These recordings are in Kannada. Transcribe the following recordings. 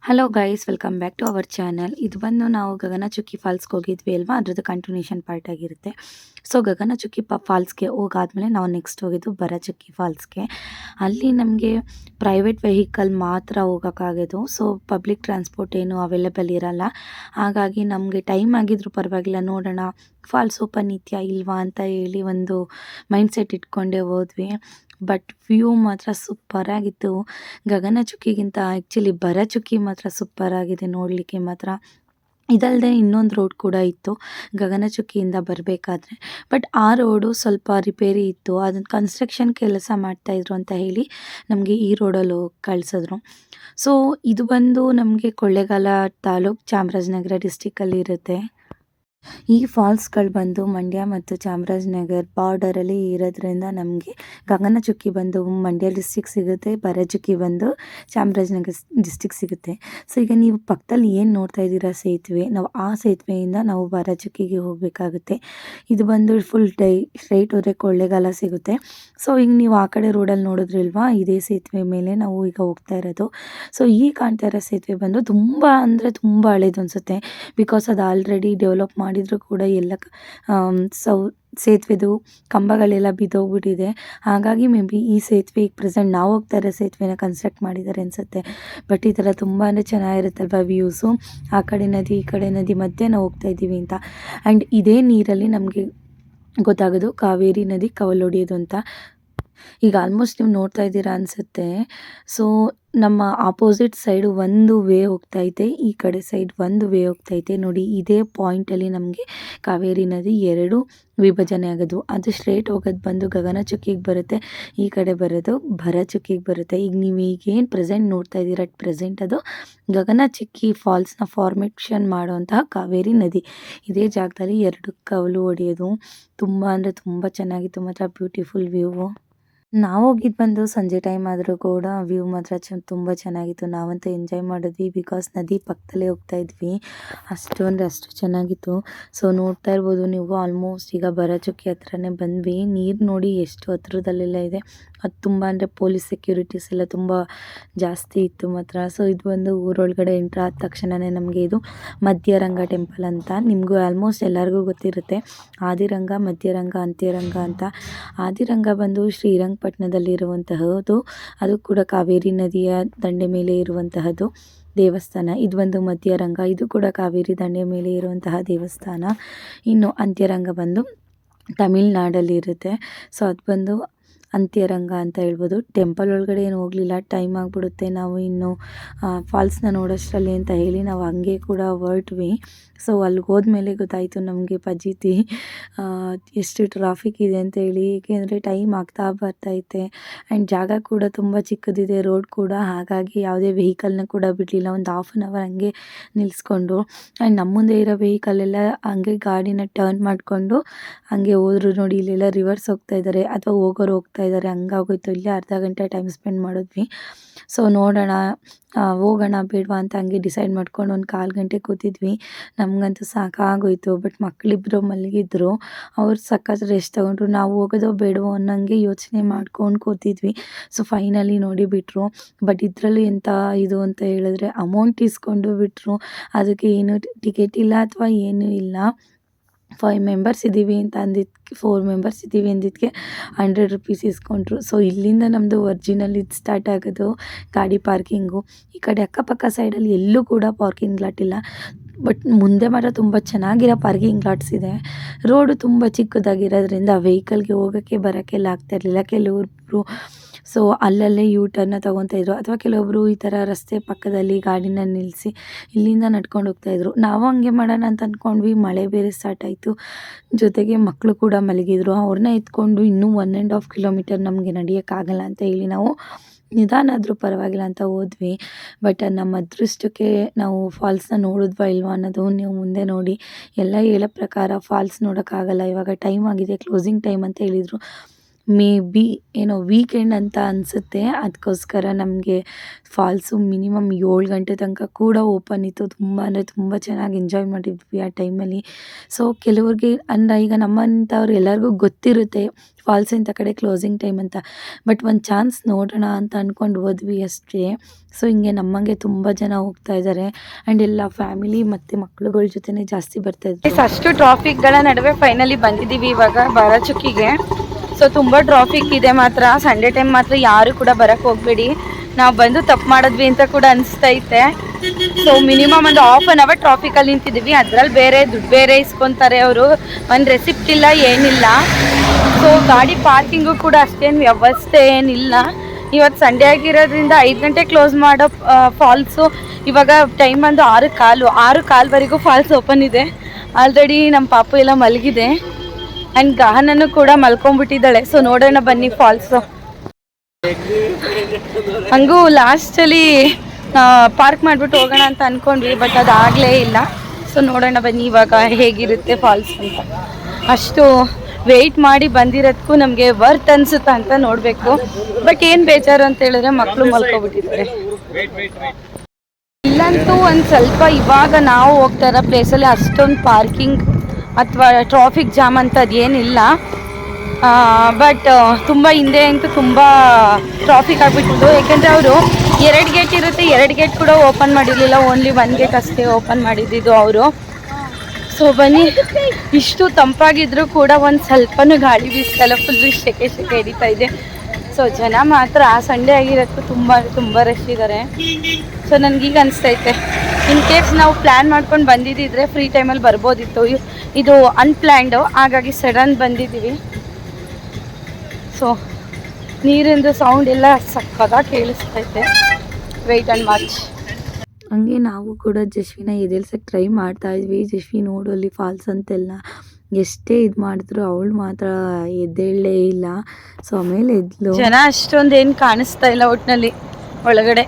Hello guys, welcome back to our channel. ಇದು ಬಂದು ನಾವು ಗಗನಚುಕ್ಕಿ ಫಾಲ್ಸ್ಗೆ ಹೋಗಿದ್ವಿ ಅಲ್ವಾ, ಅದ್ರದ್ದು ಕಂಟಿನ್ಯೂಷನ್ ಪಾರ್ಟ್ ಆಗಿರುತ್ತೆ. ಸೊ ಗಗನಚುಕ್ಕಿ ಫಾಲ್ಸ್ಗೆ ಹೋಗಾದ್ಮೇಲೆ ನಾವು ನೆಕ್ಸ್ಟ್ ಹೋಗಿದ್ದು ಭರಚುಕ್ಕಿ ಫಾಲ್ಸ್ಗೆ. ಅಲ್ಲಿ ನಮಗೆ ಪ್ರೈವೇಟ್ ವೆಹಿಕಲ್ ಮಾತ್ರ ಹೋಗೋಕ್ಕಾಗೋದು. ಸೊ ಪಬ್ಲಿಕ್ ಟ್ರಾನ್ಸ್ಪೋರ್ಟ್ ಏನು ಅವೈಲೇಬಲ್ ಇರಲ್ಲ. ಹಾಗಾಗಿ ನಮಗೆ ಟೈಮ್ ಆಗಿದ್ರು ಪರವಾಗಿಲ್ಲ, ನೋಡೋಣ ಫಾಲ್ಸ್ ಓಪನ್ ಇದೆಯಾ ಇಲ್ವಾ ಅಂತ ಹೇಳಿ ಒಂದು ಮೈಂಡ್ಸೆಟ್ ಇಟ್ಕೊಂಡೇ ಹೋದ್ವಿ. ಬಟ್ ವ್ಯೂ ಮಾತ್ರ ಸೂಪರಾಗಿತ್ತು. ಗಗನಚುಕ್ಕಿಗಿಂತ ಆ್ಯಕ್ಚುಲಿ ಭರಚುಕ್ಕಿ ಮಾತ್ರ ಸೂಪರಾಗಿದೆ ನೋಡಲಿಕ್ಕೆ ಮಾತ್ರ. ಇದಲ್ಲದೆ ಇನ್ನೊಂದು ರೋಡ್ ಕೂಡ ಇತ್ತು ಗಗನಚುಕ್ಕಿಯಿಂದ ಬರಬೇಕಾದ್ರೆ. ಬಟ್ ಆ ರೋಡು ಸ್ವಲ್ಪ ರಿಪೇರಿ ಇತ್ತು, ಅದನ್ನು ಕನ್ಸ್ಟ್ರಕ್ಷನ್ ಕೆಲಸ ಮಾಡ್ತಾಯಿದ್ರು ಅಂತ ಹೇಳಿ ನಮಗೆ ಈ ರೋಡಲ್ಲಿ ಕಳಿಸಿದ್ರು. ಸೊ ಇದು ಬಂದು ನಮಗೆ ಕೊಳ್ಳೇಗಾಲ ತಾಲೂಕು, ಚಾಮರಾಜನಗರ ಡಿಸ್ಟಿಕಲ್ಲಿ ಇರುತ್ತೆ. ಈ ಫಾಲ್ಸ್ಗಳು ಬಂದು ಮಂಡ್ಯ ಮತ್ತು ಚಾಮರಾಜನಗರ ಬಾರ್ಡರಲ್ಲಿ ಇರೋದ್ರಿಂದ ನಮಗೆ ಗಗನಚುಕ್ಕಿ ಬಂದು ಮಂಡ್ಯ ಡಿಸ್ಟಿಕ್ ಸಿಗುತ್ತೆ, ಭರಚುಕ್ಕಿ ಬಂದು ಚಾಮರಾಜನಗರ ಡಿಸ್ಟಿಕ್ ಸಿಗುತ್ತೆ. ಸೊ ಈಗ ನೀವು ಪಕ್ಕದಲ್ಲಿ ಏನು ನೋಡ್ತಾ ಇದ್ದೀರಾ ಸೇತುವೆ, ನಾವು ಆ ಸೇತುವೆಯಿಂದ ನಾವು ಭರಚುಕ್ಕಿಗೆ ಹೋಗಬೇಕಾಗುತ್ತೆ. ಇದು ಬಂದು ಫುಲ್ ಸ್ಟ್ರೈಟ್ ಹೋದರೆ ಕೊಳ್ಳೇಗಾಲ ಸಿಗುತ್ತೆ. ಸೊ ಈಗ ನೀವು ಆ ಕಡೆ ರೋಡಲ್ಲಿ ನೋಡಿದ್ರಿಲ್ವಾ, ಇದೇ ಸೇತುವೆ ಮೇಲೆ ನಾವು ಈಗ ಹೋಗ್ತಾ ಇರೋದು. ಸೊ ಈ ಕಾಣ್ತಾ ಇರೋ ಸೇತುವೆ ಬಂದು ತುಂಬ ಅಂದರೆ ತುಂಬ ಹಳೇದು ಅನಿಸುತ್ತೆ. ಬಿಕಾಸ್ ಅದು ಆಲ್ರೆಡಿ ಡೆವಲಪ್ ಮಾಡಿದರೂ ಕೂಡ ಎಲ್ಲ ಸೇತುವೆದು ಕಂಬಗಳೆಲ್ಲ ಬಿದ್ದೋಗ್ಬಿಟ್ಟಿದೆ. ಹಾಗಾಗಿ ಮೇ ಬಿ ಈ ಸೇತುವೆ ಈಗ ಪ್ರೆಸೆಂಟ್ ನಾವು ಹೋಗ್ತಾ ಇರೋ ಸೇತುವೆನ ಕನ್ಸ್ಟ್ರಕ್ಟ್ ಮಾಡಿದ್ದಾರೆ ಅನಿಸುತ್ತೆ. ಬಟ್ ಈ ಥರ ತುಂಬಾ ಚೆನ್ನಾಗಿರುತ್ತಲ್ವ ವ್ಯೂಸು. ಆ ಕಡೆ ನದಿ ಈ ಕಡೆ ನದಿ ಮಧ್ಯೆ ನಾವು ಹೋಗ್ತಾ ಇದ್ದೀವಿ ಅಂತ. ಆ್ಯಂಡ್ ಇದೇ ನೀರಲ್ಲಿ ನಮಗೆ ಗೊತ್ತಾಗೋದು ಕಾವೇರಿ ನದಿ ಕವಲೊಡೆಯೋದು ಅಂತ. ಈಗ ಆಲ್ಮೋಸ್ಟ್ ನೀವು ನೋಡ್ತಾ ಇದ್ದೀರಾ ಅನಿಸುತ್ತೆ. ಸೊ ನಮ್ಮ ಆಪೋಸಿಟ್ ಸೈಡು ಒಂದು ವೇ ಹೋಗ್ತೈತೆ, ಈ ಕಡೆ ಸೈಡ್ ಒಂದು ವೇ ಹೋಗ್ತೈತೆ. ನೋಡಿ ಇದೇ ಪಾಯಿಂಟಲ್ಲಿ ನಮಗೆ ಕಾವೇರಿ ನದಿ ಎರಡು ವಿಭಜನೆ ಆಗೋದು. ಅದು ಸ್ಟ್ರೇಟ್ ಹೋಗೋದು ಬಂದು ಗಗನಚುಕ್ಕಿಗೆ ಬರುತ್ತೆ, ಈ ಕಡೆ ಬರೋದು ಭರಚುಕ್ಕಿಗೆ ಬರುತ್ತೆ. ಈಗ ನೀವು ಈಗೇನು ಪ್ರೆಸೆಂಟ್ ನೋಡ್ತಾ ಇದ್ದೀರ ಪ್ರೆಸೆಂಟ್ ಅದು ಗಗನಚುಕ್ಕಿ ಫಾಲ್ಸ್ನ ಫಾರ್ಮೇಷನ್ ಮಾಡುವಂತಹ ಕಾವೇರಿ ನದಿ. ಇದೇ ಜಾಗದಲ್ಲಿ ಎರಡು ಕವಲು ಹೊಡೆಯೋದು ತುಂಬ ಅಂದರೆ ತುಂಬ ಚೆನ್ನಾಗಿತ್ತು ಮಾತ್ರ, ಬ್ಯೂಟಿಫುಲ್ ವ್ಯೂವು. ನಾವು ಹೋಗಿದ್ದು ಬಂದು ಸಂಜೆ ಟೈಮ್ ಆದರೂ ಕೂಡ ವ್ಯೂ ಮಾತ್ರ ತುಂಬ ಚೆನ್ನಾಗಿತ್ತು. ನಾವಂತೂ ಎಂಜಾಯ್ ಮಾಡಿದ್ವಿ, ಬಿಕಾಸ್ ನದಿ ಪಕ್ಕದಲ್ಲೇ ಹೋಗ್ತಾ ಇದ್ವಿ. ಅಷ್ಟು ಅಂದರೆ ಅಷ್ಟು ಚೆನ್ನಾಗಿತ್ತು. ಸೊ ನೋಡ್ತಾ ಇರ್ಬೋದು ನೀವು, ಆಲ್ಮೋಸ್ಟ್ ಈಗ ಭರಚುಕ್ಕಿ ಹತ್ರನೇ ಬಂದ್ವಿ. ನೀರು ನೋಡಿ ಎಷ್ಟು ಹತ್ರದಲ್ಲೆಲ್ಲ ಇದೆ. ಅದು ತುಂಬ ಅಂದರೆ ಪೊಲೀಸ್ ಸೆಕ್ಯೂರಿಟೀಸ್ ಎಲ್ಲ ತುಂಬ ಜಾಸ್ತಿ ಇತ್ತು ಮಾತ್ರ. ಸೊ ಇದು ಒಂದು ಊರೊಳಗಡೆ ಎಂಟ್ರ್ ಆದ ತಕ್ಷಣವೇ ನಮಗೆ ಇದು ಮಧ್ಯರಂಗ ಟೆಂಪಲ್ ಅಂತ. ನಿಮಗೂ ಆಲ್ಮೋಸ್ಟ್ ಎಲ್ಲರಿಗೂ ಗೊತ್ತಿರುತ್ತೆ, ಆದಿರಂಗ, ಮಧ್ಯರಂಗ, ಅಂತ್ಯರಂಗ ಅಂತ. ಆದಿರಂಗ ಬಂದು ಶ್ರೀರಂಗಪಟ್ಟಣದಲ್ಲಿರುವಂತಹದ್ದು, ಅದು ಕೂಡ ಕಾವೇರಿ ನದಿಯ ದಂಡೆ ಮೇಲೆ ಇರುವಂತಹದ್ದು ದೇವಸ್ಥಾನ. ಇದು ಒಂದು ಮಧ್ಯರಂಗ, ಇದು ಕೂಡ ಕಾವೇರಿ ದಂಡೆ ಮೇಲೆ ಇರುವಂತಹ ದೇವಸ್ಥಾನ. ಇನ್ನು ಅಂತ್ಯರಂಗ ಬಂದು ತಮಿಳ್ನಾಡಲ್ಲಿರುತ್ತೆ. ಸೊ ಅದು ಬಂದು ಅಂತ್ಯರಂಗ ಅಂತ ಹೇಳ್ಬೋದು. ಟೆಂಪಲ್ ಒಳಗಡೆ ಏನು ಹೋಗಲಿಲ್ಲ, ಟೈಮ್ ಆಗಿಬಿಡುತ್ತೆ, ನಾವು ಇನ್ನು ಫಾಲ್ಸ್ನ ನೋಡೋಷ್ಟರಲ್ಲಿ ಅಂತ ಹೇಳಿ ನಾವು ಹಂಗೆ ಕೂಡ ಹೊರಟ್ವಿ. ಸೊ ಅಲ್ಲಿಗೆ ಹೋದ್ಮೇಲೆ ಗೊತ್ತಾಯಿತು ನಮಗೆ ಫಜೀತಿ ಎಷ್ಟು ಟ್ರಾಫಿಕ್ ಇದೆ ಅಂತೇಳಿ. ಏಕೆಂದರೆ ಟೈಮ್ ಆಗ್ತಾ ಬರ್ತೈತೆ ಆ್ಯಂಡ್ ಜಾಗ ಕೂಡ ತುಂಬ ಚಿಕ್ಕದಿದೆ, ರೋಡ್ ಕೂಡ. ಹಾಗಾಗಿ ಯಾವುದೇ ವೆಹಿಕಲ್ನ ಕೂಡ ಬಿಡಲಿಲ್ಲ, ಒಂದು 1/2 hour ಹಂಗೆ ನಿಲ್ಲಿಸ್ಕೊಂಡು. ಆ್ಯಂಡ್ ನಮ್ಮ ಮುಂದೆ ಇರೋ ವೆಹಿಕಲೆಲ್ಲ ಹಂಗೆ ಗಾಡಿನ ಟರ್ನ್ ಮಾಡಿಕೊಂಡು ಹಂಗೆ ಹೋದ್ರು. ನೋಡಿ ಇಲ್ಲೆಲ್ಲ ರಿವರ್ಸ್ ಹೋಗ್ತಾ ಇದ್ದಾರೆ ಅಥವಾ ಹೋಗೋರು ಹೋಗ್ತಾ ಇದ್ದಾರೆ, ಹಂಗಾಗೋಯ್ತು. ಇಲ್ಲೇ ಅರ್ಧ ಗಂಟೆ ಟೈಮ್ ಸ್ಪೆಂಡ್ ಮಾಡಿದ್ವಿ. ಸೊ ನೋಡೋಣ ಹೋಗೋಣ ಬೇಡವಾ ಅಂತ ಹಂಗೆ ಡಿಸೈಡ್ ಮಾಡ್ಕೊಂಡು ಒಂದು 1/4 ಗಂಟೆ ಕೂತಿದ್ವಿ. ನಮಗಂತೂ ಸಾಕಾಗೋಯ್ತು. ಬಟ್ ಮಕ್ಕಳಿಬ್ಬರು ಮಲಗಿದ್ರು, ಅವ್ರು ಸಖತ್ ರೆಸ್ಟ್ ತೊಗೊಂಡ್ರು. ನಾವು ಹೋಗೋದೋ ಬೇಡವೋ ಅನ್ನೋಂಗೆ ಯೋಚನೆ ಮಾಡ್ಕೊಂಡು ಕೂತಿದ್ವಿ. ಸೊ ಫೈನಲಿ ನೋಡಿ ಬಿಟ್ಟರು. ಬಟ್ ಇದರಲ್ಲೂ ಎಂಥ ಇದು ಅಂತ ಹೇಳಿದ್ರೆ, ಅಮೌಂಟ್ ಇಸ್ಕೊಂಡು ಬಿಟ್ಟರು. ಅದಕ್ಕೆ ಏನು ಟಿಕೆಟ್ ಇಲ್ಲ ಅಥವಾ ಏನೂ ಇಲ್ಲ. 5 ಮೆಂಬರ್ಸ್ ಇದ್ದೀವಿ ಅಂತ ಅಂದಿದ್ದಕ್ಕೆ, 4 ಮೆಂಬರ್ಸ್ ಇದ್ದೀವಿ ಅಂದಿದ್ದಕ್ಕೆ 100 ರೂಪೀಸ್ ಇಸ್ಕೊಂಡ್ರು. ಸೊ ಇಲ್ಲಿಂದ ನಮ್ಮದು ಒರಿಜಿನಲ್ ಇದು ಸ್ಟಾರ್ಟ್ ಆಗೋದು ಗಾಡಿ ಪಾರ್ಕಿಂಗು. ಈ ಕಡೆ ಅಕ್ಕಪಕ್ಕ ಸೈಡಲ್ಲಿ ಎಲ್ಲೂ ಕೂಡ ಪಾರ್ಕಿಂಗ್ ಲಾಟ್ ಇಲ್ಲ. ಬಟ್ ಮುಂದೆ ಮಾತ್ರ ತುಂಬ ಚೆನ್ನಾಗಿರೋ ಪಾರ್ಕಿಂಗ್ ಲಾಟ್ಸ್ ಇದೆ. ರೋಡು ತುಂಬ ಚಿಕ್ಕದಾಗಿರೋದ್ರಿಂದ ವೆಹಿಕಲ್ಗೆ ಹೋಗೋಕ್ಕೆ ಬರೋಕ್ಕೆಲ್ಲ ಆಗ್ತಾಯಿರಲಿಲ್ಲ. ಕೆಲವೊಬ್ಬರು ಸೊ ಅಲ್ಲಲ್ಲೇ ಯೂ ಟರ್ನ ತೊಗೊತಾ ಇದ್ರು, ಅಥವಾ ಕೆಲವೊಬ್ಬರು ಈ ಥರ ರಸ್ತೆ ಪಕ್ಕದಲ್ಲಿ ಗಾಡಿನ ನಿಲ್ಲಿಸಿ ಇಲ್ಲಿಂದ ನಡ್ಕೊಂಡು ಹೋಗ್ತಾಯಿದ್ರು. ನಾವು ಹಂಗೆ ಮಾಡೋಣ ಅಂತ ಅಂದ್ಕೊಂಡ್ವಿ. ಮಳೆ ಬೇರೆ ಸ್ಟಾರ್ಟ್ ಆಯಿತು, ಜೊತೆಗೆ ಮಕ್ಕಳು ಕೂಡ ಮಲಗಿದ್ರು. ಅವ್ರನ್ನ ಎತ್ಕೊಂಡು ಇನ್ನೂ 1.5 ಕಿಲೋಮೀಟರ್ ನಮಗೆ ನಡೆಯೋಕ್ಕಾಗಲ್ಲ ಅಂತ ಹೇಳಿ ನಾವು ನಿಧಾನ ಆದರೂ ಪರವಾಗಿಲ್ಲ ಅಂತ ಹೋದ್ವಿ. ಬಟ್ ನಮ್ಮ ಅದೃಷ್ಟಕ್ಕೆ ನಾವು ಫಾಲ್ಸ್ನ ನೋಡಿದ್ವಾ ಇಲ್ವಾ ಅನ್ನೋದು ನೀವು ಮುಂದೆ ನೋಡಿ. ಎಲ್ಲ ಹೇಳೋ ಪ್ರಕಾರ ಫಾಲ್ಸ್ ನೋಡೋಕ್ಕಾಗಲ್ಲ, ಇವಾಗ ಟೈಮ್ ಆಗಿದೆ, ಕ್ಲೋಸಿಂಗ್ ಟೈಮ್ ಅಂತ ಹೇಳಿದರು. ಮೇ ಬಿ ಏನೋ ವೀಕೆಂಡ್ ಅಂತ ಅನಿಸುತ್ತೆ. ಅದಕ್ಕೋಸ್ಕರ ನಮಗೆ ಫಾಲ್ಸು ಮಿನಿಮಮ್ 7 ಗಂಟೆ ತನಕ ಕೂಡ ಓಪನ್ ಇತ್ತು. ತುಂಬ ಅಂದರೆ ತುಂಬ ಚೆನ್ನಾಗಿ ಎಂಜಾಯ್ ಮಾಡಿದ್ವಿ ಆ ಟೈಮಲ್ಲಿ. ಸೊ ಕೆಲವ್ರಿಗೆ ಅಂದರೆ ಈಗ ನಮ್ಮಂಥವ್ರು ಎಲ್ಲರಿಗೂ ಗೊತ್ತಿರುತ್ತೆ ಫಾಲ್ಸ್ ಇಂಥ ಕಡೆ ಕ್ಲೋಸಿಂಗ್ ಟೈಮ್ ಅಂತ. ಬಟ್ ಒಂದು ಚಾನ್ಸ್ ನೋಡೋಣ ಅಂತ ಅಂದ್ಕೊಂಡು ಹೋದ್ವಿ ಅಷ್ಟೇ. ಸೊ ಹಿಂಗೆ ನಮ್ಮಂಗೆ ತುಂಬ ಜನ ಹೋಗ್ತಾ ಇದ್ದಾರೆ ಆ್ಯಂಡ್ ಎಲ್ಲ ಫ್ಯಾಮಿಲಿ ಮತ್ತು ಮಕ್ಳುಗಳ ಜೊತೆನೇ ಜಾಸ್ತಿ ಬರ್ತಾಯಿದ್ರು. ಅಷ್ಟು ಟ್ರಾಫಿಕ್ಗಳ ನಡುವೆ ಫೈನಲಿ ಬಂದಿದ್ದೀವಿ ಇವಾಗ ಬಾರಾಚುಕ್ಕಿಗೆ. ಸೊ ತುಂಬ ಟ್ರಾಫಿಕ್ ಇದೆ ಮಾತ್ರ. ಸಂಡೇ ಟೈಮ್ ಮಾತ್ರ ಯಾರು ಕೂಡ ಬರೋಕ್ಕೆ ಹೋಗಬೇಡಿ. ನಾವು ಬಂದು ತಪ್ಪು ಮಾಡಿದ್ವಿ ಅಂತ ಕೂಡ ಅನಿಸ್ತೈತೆ. ಸೊ ಮಿನಿಮಮ್ ಒಂದು ½ ಅನ್ ಅವರ್ ಟ್ರಾಫಿಕಲ್ಲಿ ನಿಂತಿದ್ದೀವಿ. ಅದರಲ್ಲಿ ಬೇರೆ ದುಡ್ಡು ಬೇರೆ ಇಸ್ಕೊತಾರೆ ಅವರು. ಒಂದು ರೆಸಿಪ್ಟ್ ಇಲ್ಲ, ಏನಿಲ್ಲ. ಸೊ ಗಾಡಿ ಪಾರ್ಕಿಂಗು ಕೂಡ ಅಷ್ಟೇನು ವ್ಯವಸ್ಥೆ ಏನಿಲ್ಲ. ಇವತ್ತು ಸಂಡೇ ಆಗಿರೋದ್ರಿಂದ 5 ಗಂಟೆ ಕ್ಲೋಸ್ ಮಾಡೋ ಫಾಲ್ಸು. ಇವಾಗ ಟೈಮ್ ಬಂದು 6:15ವರೆಗೂ ಫಾಲ್ಸ್ ಓಪನ್ ಇದೆ. ಆಲ್ರೆಡಿ ನಮ್ಮ ಪಾಪು ಎಲ್ಲ ಮಲಗಿದೆ ಆ್ಯಂಡ್ ಗಹನನ್ನು ಕೂಡ ಮಲ್ಕೊಂಡ್ಬಿಟ್ಟಿದ್ದಾಳೆ. ಸೊ ನೋಡೋಣ ಬನ್ನಿ ಫಾಲ್ಸು. ಹಂಗೂ ಲಾಸ್ಟಲ್ಲಿ ಪಾರ್ಕ್ ಮಾಡಿಬಿಟ್ಟು ಹೋಗೋಣ ಅಂತ ಅಂದ್ಕೊಂಡ್ವಿ, ಬಟ್ ಅದಾಗಲೇ ಇಲ್ಲ. ಸೊ ನೋಡೋಣ ಬನ್ನಿ ಇವಾಗ ಹೇಗಿರುತ್ತೆ ಫಾಲ್ಸ್ ಅಂತ. ಅಷ್ಟು ವೆಯ್ಟ್ ಮಾಡಿ ಬಂದಿರೋದಕ್ಕೂ ನಮಗೆ ವರ್ತ್ ಅನಿಸುತ್ತಾ ಅಂತ ನೋಡಬೇಕು. ಬಟ್ ಏನು ಬೇಜಾರು ಅಂತ ಹೇಳಿದ್ರೆ ಮಕ್ಕಳು ಮಲ್ಕೊಬಿಟ್ಟಿದ್ದಾರೆ. ಇಲ್ಲಂತೂ ಒಂದು ಸ್ವಲ್ಪ ಇವಾಗ ನಾವು ಹೋಗ್ತಾ ಇರೋ ಪ್ಲೇಸಲ್ಲಿ ಅಷ್ಟೊಂದು ಪಾರ್ಕಿಂಗ್ ಅಥವಾ ಟ್ರಾಫಿಕ್ ಜಾಮ್ ಅಂತ ಅದೇನಿಲ್ಲ. ಬಟ್ ತುಂಬ ಹಿಂದೆ ಅಂತೂ ತುಂಬ ಟ್ರಾಫಿಕ್ ಆಗಿಬಿಟ್ಟಿದ್ದು. ಯಾಕೆಂದರೆ ಅವರು 2 ಗೇಟ್ ಇರುತ್ತೆ, 2 ಗೇಟ್ ಕೂಡ ಓಪನ್ ಮಾಡಿರಲಿಲ್ಲ. ಓನ್ಲಿ 1 ಗೇಟ್ ಅಷ್ಟೇ ಓಪನ್ ಮಾಡಿದ್ದಿದ್ದು ಅವರು. ಸೊ ಬನ್ನಿ, ಇಷ್ಟು ತಂಪಾಗಿದ್ರೂ ಕೂಡ ಒಂದು ಸ್ವಲ್ಪನೂ ಗಾಳಿ ಬೀಸ್ತಾಯಿಲ್ಲ. ಫುಲ್ಲು ಸೆಕೆ ಹಿಡಿತಾ ಇದೆ. ಸೊ ಜನ ಮಾತ್ರ ಸಂಡೇ ಆಗಿರೋದಕ್ಕೂ ತುಂಬ ರಶ್ ಇದ್ದಾರೆ. ಸೊ ನನಗೀಗ ಅನಿಸ್ತೈತೆ ಇನ್ ಕೇಸ್ ನಾವು ಪ್ಲ್ಯಾನ್ ಮಾಡ್ಕೊಂಡು ಬಂದಿದ್ದಿದ್ರೆ ಫ್ರೀ ಟೈಮಲ್ಲಿ ಬರ್ಬೋದಿತ್ತು. ಇದು ಅನ್ಪ್ಲ್ಯಾನ್ಡು, ಹಾಗಾಗಿ ಸಡನ್ ಬಂದಿದ್ದೀವಿ. ಸೊ ನೀರಿಂದು ಸೌಂಡ್ ಎಲ್ಲ ಸಕ್ಕತ್ತಾಗಿ ಕೇಳಿಸ್ತೈತೆ. Wait and watch. ಹಂಗೆ ನಾವು ಕೂಡ ಜಶ್ವಿನ ಎದ್ದೇಳ್ಸಕ್ಕೆ ಟ್ರೈ ಮಾಡ್ತಾ ಇದ್ವಿ. ಜಶ್ವಿ ನೋಡು ಅಲ್ಲಿ ಫಾಲ್ಸ್ ಅಂತೆಲ್ಲ ಎಷ್ಟೇ ಇದು ಮಾಡಿದ್ರು ಅವಳು ಮಾತ್ರ ಎದ್ದೇಳಲೇ ಇಲ್ಲ. ಸೊ ಆಮೇಲೆ ಎದ್ಲು. ಜನ ಅಷ್ಟೊಂದು ಏನು ಕಾಣಿಸ್ತಾ ಇಲ್ಲ. ಒಟ್ಟಿನಲ್ಲಿ ಒಳಗಡೆ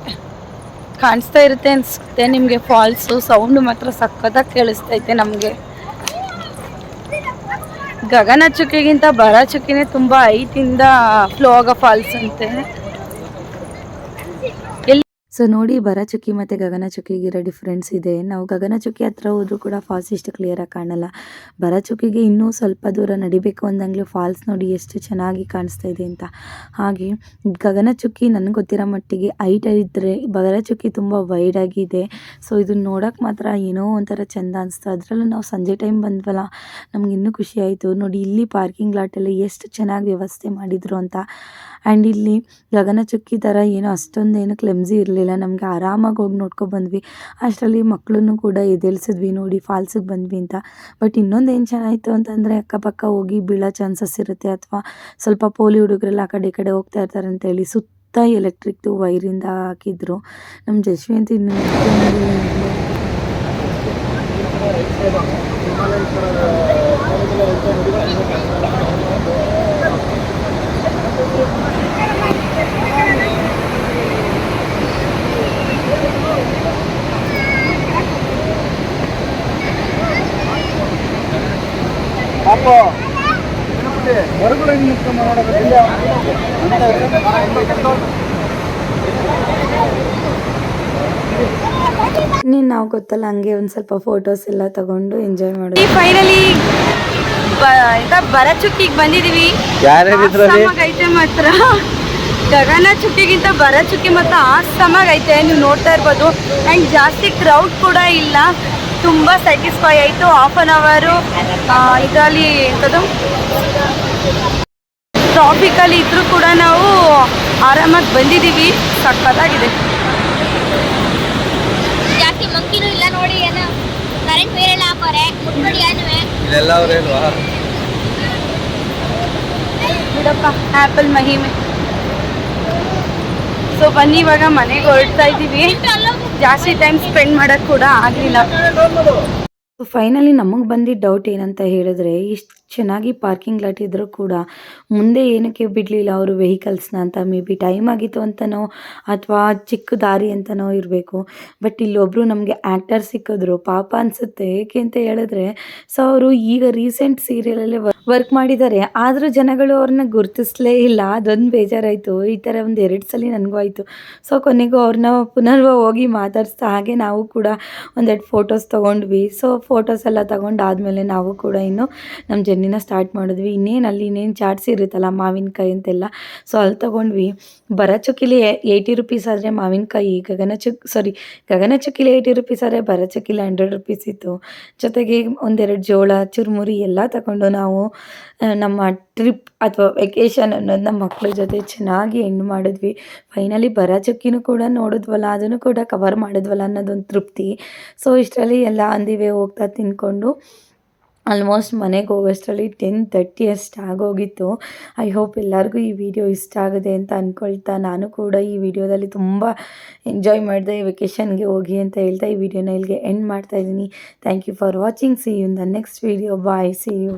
ಕಾಣಿಸ್ತಾ ಇರುತ್ತೆ ಅನಿಸುತ್ತೆ ನಿಮಗೆ ಫಾಲ್ಸು. ಸೌಂಡು ಮಾತ್ರ ಸಕ್ಕತ್ತಾಗಿ ಕೇಳಿಸ್ತೈತೆ ನಮಗೆ. ಗಗನಚುಕ್ಕಿಗಿಂತ ಬಾರಾಚುಕ್ಕಿನೇ ತುಂಬ ಹೈಟಿಂದ ಫ್ಲೋ ಆಗೋ ಫಾಲ್ಸ್ ಅಂತೆ. ಸೊ ನೋಡಿ, ಬಾರಾಚುಕ್ಕಿ ಮತ್ತು ಗಗನಚುಕ್ಕಿಗಿರೋ ಡಿಫ್ರೆನ್ಸ್ ಇದೆ. ನಾವು ಗಗನಚುಕ್ಕಿ ಹತ್ರ ಹೋದ್ರೂ ಕೂಡ ಫಾಲ್ಸ್ ಇಷ್ಟು ಕ್ಲಿಯರಾಗಿ ಕಾಣಲ್ಲ. ಬಾರಾಚುಕ್ಕಿಗೆ ಇನ್ನೂ ಸ್ವಲ್ಪ ದೂರ ನಡಿಬೇಕು ಅಂದಂಗೆ ಫಾಲ್ಸ್ ನೋಡಿ ಎಷ್ಟು ಚೆನ್ನಾಗಿ ಕಾಣಿಸ್ತಾ ಇದೆ ಅಂತ. ಹಾಗೆ ಗಗನಚುಕ್ಕಿ ನನಗೆ ಗೊತ್ತಿರೋ ಮಟ್ಟಿಗೆ ಹೈಟ್ ಇದ್ದರೆ ಬಾರಾಚುಕ್ಕಿ ತುಂಬ ವೈಡಾಗಿದೆ. ಸೊ ಇದನ್ನ ನೋಡೋಕೆ ಮಾತ್ರ ಏನೋ ಒಂಥರ ಚೆಂದ ಅನಿಸ್ತು. ಅದರಲ್ಲೂ ನಾವು ಸಂಜೆ ಟೈಮ್ ಬಂದ್ವಲ್ಲ, ನಮ್ಗೆ ಇನ್ನೂ ಖುಷಿ ಆಯಿತು. ನೋಡಿ ಇಲ್ಲಿ ಪಾರ್ಕಿಂಗ್ ಲಾಟಲ್ಲಿ ಎಷ್ಟು ಚೆನ್ನಾಗಿ ವ್ಯವಸ್ಥೆ ಮಾಡಿದರು ಅಂತ. ಆ್ಯಂಡ್ ಇಲ್ಲಿ ಗಗನಚುಕ್ಕಿ ಥರ ಏನೋ ಅಷ್ಟೊಂದೇನು ಕ್ಲೆಮ್ಸಿ ಇರಲಿಲ್ಲ. ನಮಗೆ ಆರಾಮಾಗಿ ಹೋಗಿ ನೋಡ್ಕೊಬಂದ್ವಿ. ಅಷ್ಟರಲ್ಲಿ ಮಕ್ಕಳನ್ನು ಕೂಡ ಎದ್ದೇಳಿಸಿದ್ವಿ, ನೋಡಿ ಫಾಲ್ಸಿಗೆ ಬಂದ್ವಿ ಅಂತ. ಬಟ್ ಇನ್ನೊಂದು ಏನು ಚೆನ್ನಾಯಿತು ಅಂತಂದರೆ ಅಕ್ಕಪಕ್ಕ ಹೋಗಿ ಬೀಳೋ ಚಾನ್ಸಸ್ ಇರುತ್ತೆ, ಅಥವಾ ಸ್ವಲ್ಪ ಪೋಲಿ ಹುಡುಗರೆಲ್ಲ ಆ ಕಡೆ ಈ ಕಡೆ ಹೋಗ್ತಾ ಇರ್ತಾರೆ ಅಂತೇಳಿ ಸುತ್ತ ಎಲೆಕ್ಟ್ರಿಕ್ದು ವೈರಿಂದ ಹಾಕಿದ್ರು. ನಮ್ಮ ಜಶ್ವಿ ಅಂತ ಇನ್ನು ಇನ್ನೇನು ನಾವು ಗೊತ್ತಲ್ಲ ಹಂಗೆ ಒಂದು ಸ್ವಲ್ಪ ಫೋಟೋಸ್ ಎಲ್ಲ ತಗೊಂಡು ಎಂಜಾಯ್ ಮಾಡೋದು. ಫೈನಲಿ ಬಾರಾಚುಕ್ಕಿಗೆ ಬಂದಿದ್ದೀವಿ. ಐತೆ ಮಾತ್ರ ಗಗನಚುಕ್ಕಿಗಿಂತ ಬಾರಾಚುಕ್ಕಿ ಮತ್ತು ಆಸಮಾಗೈತೆ, ನೀವು ನೋಡ್ತಾ ಇರ್ಬೋದು. ಆ್ಯಂಡ್ ಜಾಸ್ತಿ ಕ್ರೌಡ್ ಕೂಡ ಇಲ್ಲ. ತುಂಬ ಸ್ಯಾಟಿಸ್ಫೈ ಆಯಿತು. ½ ಅನ್ ಅವರು ಇದರಲ್ಲಿ ಎಂಥದ್ದು ಟ್ರಾಫಿಕಲ್ಲಿ ಇದ್ದರೂ ಕೂಡ ನಾವು ಆರಾಮಾಗಿ ಬಂದಿದ್ದೀವಿ. ಸಕ್ಕತ್ತಾಗಿದೆ. ಜಾಸ್ತಿ ಮಂಕಿನೂ ಇಲ್ಲ ನೋಡಿ. ಏನೋ ಕರೆಂಟ್ ಬೇರೆಲ್ಲ ಹಾಕೋರೆ ಮುಟ್ಬಿಡಿ ಏನುವೆ ಬಿಡಪ್ಪ ಆ್ಯಪಲ್ ಮಹಿಮೆ. ಸೊ ಬನ್ನಿ ಇವಾಗ ಮನೆಗೆ ಹೊರಡ್ತಾ ಇದ್ದೀವಿ. ಜಾಸ್ತಿ ಟೈಮ್ ಸ್ಪೆಂಡ್ ಮಾಡೋಕ್ಕೆ ಕೂಡ ಆಗಲಿಲ್ಲ. ಫೈನಲಿ ನಮಗೆ ಬಂದಿದ್ದ ಡೌಟ್ ಏನಂತ ಹೇಳಿದ್ರೆ, ಇಷ್ಟು ಚೆನ್ನಾಗಿ ಪಾರ್ಕಿಂಗ್ ಲಾಟ್ ಇದ್ದರೂ ಕೂಡ ಮುಂದೆ ಏನಕ್ಕೆ ಬಿಡಲಿಲ್ಲ ಅವರು ವೆಹಿಕಲ್ಸ್ನ ಅಂತ ಮೇ ಬಿ ಟೈಮ್ ಆಗಿತ್ತು ಅಂತನೋ ಅಥವಾ ಚಿಕ್ಕ ದಾರಿ ಅಂತನೋ ಇರಬೇಕು. ಬಟ್ ಇಲ್ಲೊಬ್ಬರು ನಮಗೆ ಆ್ಯಕ್ಟರ್ ಸಿಕ್ಕಿದ್ರು, ಪಾಪ ಅನಿಸುತ್ತೆ. ಏಕೆ ಅಂತ ಹೇಳಿದ್ರೆ ಸೊ ಅವರು ಈಗ ರೀಸೆಂಟ್ ಸೀರಿಯಲಲ್ಲೇ ವರ್ಕ್ ಮಾಡಿದ್ದಾರೆ, ಆದರೂ ಜನಗಳು ಅವ್ರನ್ನ ಗುರುತಿಸ್ಲೇ ಇಲ್ಲ. ಅದೊಂದು ಬೇಜಾರಾಯಿತು. ಈ ಥರ ಒಂದು 2 ಸಲ ನನಗೂ ಆಯಿತು. ಸೊ ಕೊನೆಗೂ ಅವ್ರನ್ನ ಪುನರ್ವ ಹೋಗಿ ಮಾತಾಡಿಸ್ತಾ ಹಾಗೆ ನಾವು ಕೂಡ ಒಂದೆರಡು ಫೋಟೋಸ್ ತೊಗೊಂಡ್ವಿ. ಸೊ ಫೋಟೋಸ್ ಎಲ್ಲ ತೊಗೊಂಡಾದ್ಮೇಲೆ ನಾವು ಕೂಡ ಇನ್ನು ನಮ್ಮ ಜರ್ನಿನ ಸ್ಟಾರ್ಟ್ ಮಾಡಿದ್ವಿ. ಇನ್ನೇನು ಚಾಟ್ಸ್ ಇರುತ್ತಲ್ಲ ಮಾವಿನಕಾಯಿ ಅಂತೆಲ್ಲ, ಸೊ ಅಲ್ಲಿ ತೊಗೊಂಡ್ವಿ. ಬರಚುಕ್ಕಿಲಿ 80 ರುಪೀಸ್ ಆದರೆ ಮಾವಿನಕಾಯಿ, ಗಗನಚುಕ್ಕಿಲಿ 80 ರುಪೀಸ್ ಆದರೆ ಬರಚುಕ್ಕಿಲಿ 100 ರುಪೀಸ್ ಇತ್ತು. ಜೊತೆಗೆ ಒಂದೆರಡು ಜೋಳ, ಚುರುಮುರಿ ಎಲ್ಲ ತಗೊಂಡು ನಾವು ನಮ್ಮ ಟ್ರಿಪ್ ಅಥವಾ ವೆಕೇಷನ್ ಅನ್ನೋದು ನಮ್ಮ ಮಕ್ಕಳ ಜೊತೆ ಚೆನ್ನಾಗಿ ಎಂಡ್ ಮಾಡಿದ್ವಿ. ಫೈನಲಿ ಬರಚುಕ್ಕಿನೂ ಕೂಡ ನೋಡಿದ್ವಲ್ಲ, ಅದನ್ನು ಕೂಡ ಕವರ್ ಮಾಡಿದ್ವಲ್ಲ ಅನ್ನೋದೊಂದು ತೃಪ್ತಿ. ಸೊ ಇಷ್ಟರಲ್ಲಿ ಎಲ್ಲ ಅಂದಿವೆ ಹೋಗ್ತಾ ತಿಂದ್ಕೊಂಡು ಆಲ್ಮೋಸ್ಟ್ ಮನೆಗೆ ಹೋಗೋಷ್ಟರಲ್ಲಿ 10:30 ಅಷ್ಟು ಆಗೋಗಿತ್ತು. ಐ ಹೋಪ್ ಎಲ್ಲರಿಗೂ ಈ ವಿಡಿಯೋ ಇಷ್ಟ ಆಗಿದೆ ಅಂತ ಅಂದ್ಕೊಳ್ತಾ, ನಾನು ಕೂಡ ಈ ವಿಡಿಯೋದಲ್ಲಿ ತುಂಬ ಎಂಜಾಯ್ ಮಾಡಿದೆ ವೆಕೇಷನ್ಗೆ ಹೋಗಿ ಅಂತ ಹೇಳ್ತಾ ಈ ವಿಡಿಯೋನ ಇಲ್ಲಿಗೆ ಎಂಡ್ ಮಾಡ್ತಾಯಿದ್ದೀನಿ. Thank you for watching. See you in the next video. Bye. See you.